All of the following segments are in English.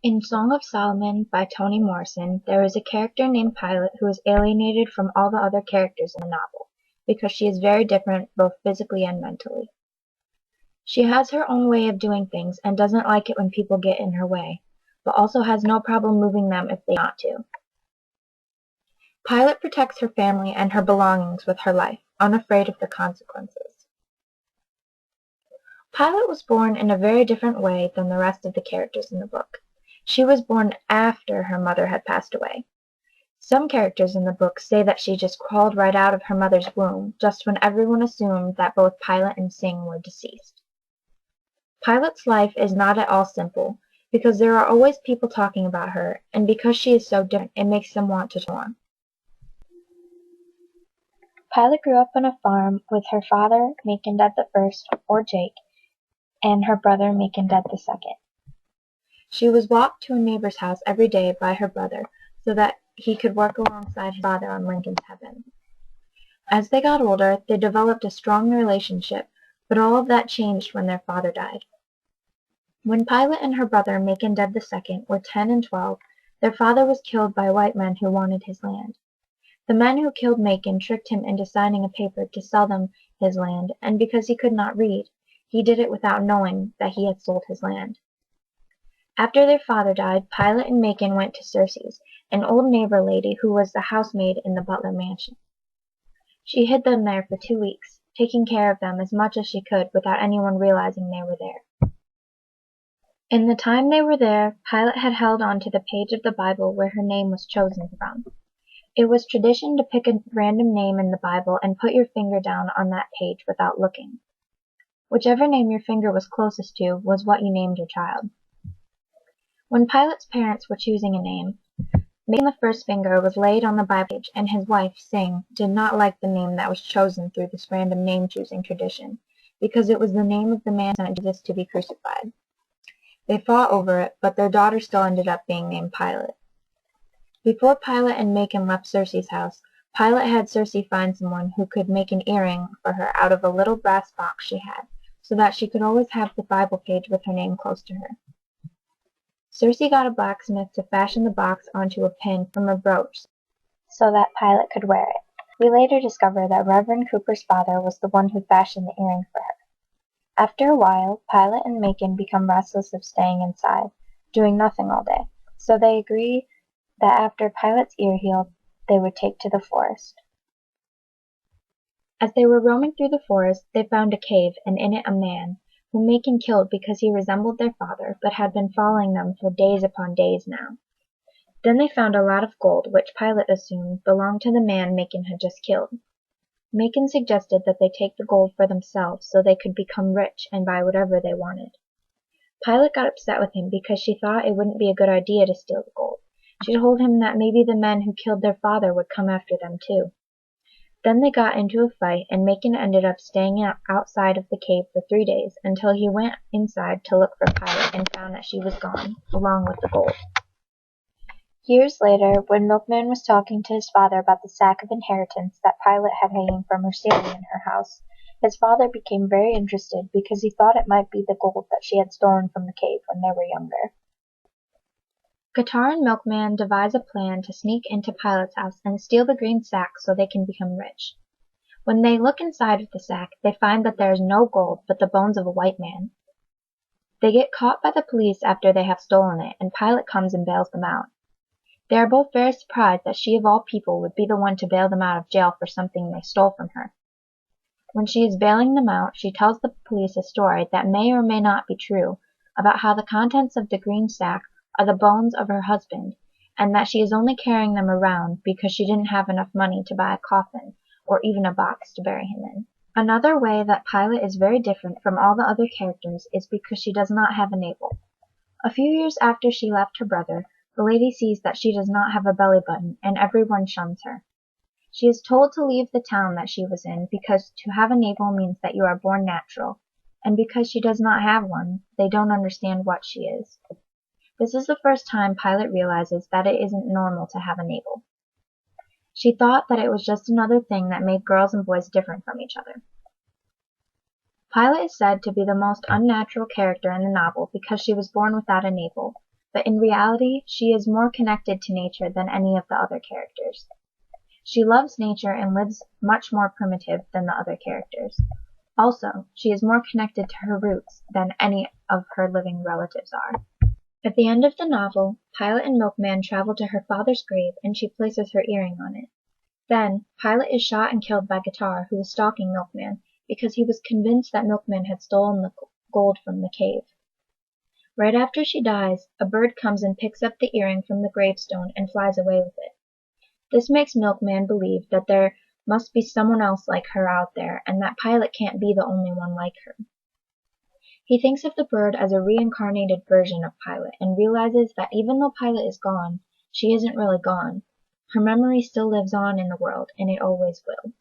In Song of Solomon by Toni Morrison, there is a character named Pilate who is alienated from all the other characters in the novel, because she is very different both physically and mentally. She has her own way of doing things and doesn't like it when people get in her way, but also has no problem moving them if they want to. Pilate protects her family and her belongings with her life, unafraid of the consequences. Pilate was born in a very different way than the rest of the characters in the book. She was born after her mother had passed away. Some characters in the book say that she just crawled right out of her mother's womb, just when everyone assumed that both Pilate and Sing were deceased. Pilate's life is not at all simple, because there are always people talking about her, and because she is so different, it makes them want to more. Pilate grew up on a farm with her father, Macon-Ded I, or Jake, and her brother, Macon-Ded II. She was walked to a neighbor's house every day by her brother, so that he could work alongside his father on Lincoln's Heaven. As they got older, they developed a strong relationship, but all of that changed when their father died. When Pilate and her brother, Macon-Ded II, were 10 and 12, their father was killed by white men who wanted his land. The men who killed Macon tricked him into signing a paper to sell them his land, and because he could not read, he did it without knowing that he had sold his land. After their father died, Pilate and Macon went to Circe's, an old neighbor lady who was the housemaid in the Butler mansion. She hid them there for 2 weeks, taking care of them as much as she could without anyone realizing they were there. In the time they were there, Pilate had held on to the page of the Bible where her name was chosen from. It was tradition to pick a random name in the Bible and put your finger down on that page without looking. Whichever name your finger was closest to was what you named your child. When Pilate's parents were choosing a name, Macon I's finger was laid on the Bible page, and his wife, Sing, did not like the name that was chosen through this random name-choosing tradition, because it was the name of the man sent Jesus to be crucified. They fought over it, but their daughter still ended up being named Pilate. Before Pilate and Macon left Circe's house, Pilate had Circe find someone who could make an earring for her out of a little brass box she had, so that she could always have the Bible page with her name close to her. Circe got a blacksmith to fashion the box onto a pin from a brooch so that Pilate could wear it. We later discover that Reverend Cooper's father was the one who fashioned the earring for her. After a while, Pilate and Macon become restless of staying inside, doing nothing all day, so they agree that after Pilate's ear healed, they would take to the forest. As they were roaming through the forest, they found a cave, and in it a man, whom Macon killed because he resembled their father, but had been following them for days upon days now. Then they found a lot of gold, which Pilate assumed belonged to the man Macon had just killed. Macon suggested that they take the gold for themselves so they could become rich and buy whatever they wanted. Pilate got upset with him because she thought it wouldn't be a good idea to steal the gold. She told him that maybe the men who killed their father would come after them too. Then they got into a fight, and Macon ended up staying outside of the cave for 3 days, until he went inside to look for Pilate and found that she was gone, along with the gold. Years later, when Milkman was talking to his father about the sack of inheritance that Pilate had hanging from her ceiling in her house, his father became very interested because he thought it might be the gold that she had stolen from the cave when they were younger. Guitar and Milkman devise a plan to sneak into Pilate's house and steal the green sack so they can become rich. When they look inside of the sack, they find that there is no gold but the bones of a white man. They get caught by the police after they have stolen it, and Pilate comes and bails them out. They are both very surprised that she of all people would be the one to bail them out of jail for something they stole from her. When she is bailing them out, she tells the police a story that may or may not be true about how the contents of the green sack are the bones of her husband, and that she is only carrying them around because she didn't have enough money to buy a coffin or even a box to bury him in. Another way that Pilate is very different from all the other characters is because she does not have a navel. A few years after she left her brother, the lady sees that she does not have a belly button, and everyone shuns her. She is told to leave the town that she was in because to have a navel means that you are born natural, and because she does not have one, they don't understand what she is. This is the first time Pilate realizes that it isn't normal to have a navel. She thought that it was just another thing that made girls and boys different from each other. Pilate is said to be the most unnatural character in the novel because she was born without a navel, but in reality she is more connected to nature than any of the other characters. She loves nature and lives much more primitive than the other characters. Also, she is more connected to her roots than any of her living relatives are. At the end of the novel, Pilate and Milkman travel to her father's grave and she places her earring on it. Then, Pilate is shot and killed by Guitar, who was stalking Milkman, because he was convinced that Milkman had stolen the gold from the cave. Right after she dies, a bird comes and picks up the earring from the gravestone and flies away with it. This makes Milkman believe that there must be someone else like her out there, and that Pilate can't be the only one like her. He thinks of the bird as a reincarnated version of Pilate, and realizes that even though Pilate is gone, she isn't really gone. Her memory still lives on in the world, and it always will.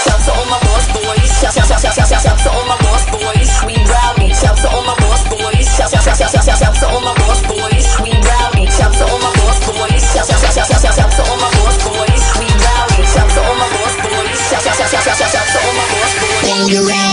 Shout to all my boss boys, shout to all my boss boys, we rowdy. Shout to all my boss boys, shout to all my boss boys, we rowdy. Shout to all my boss boys, shout to all my boss boys, we rowdy. Shout to all my boss boys, shout to all my boss boys.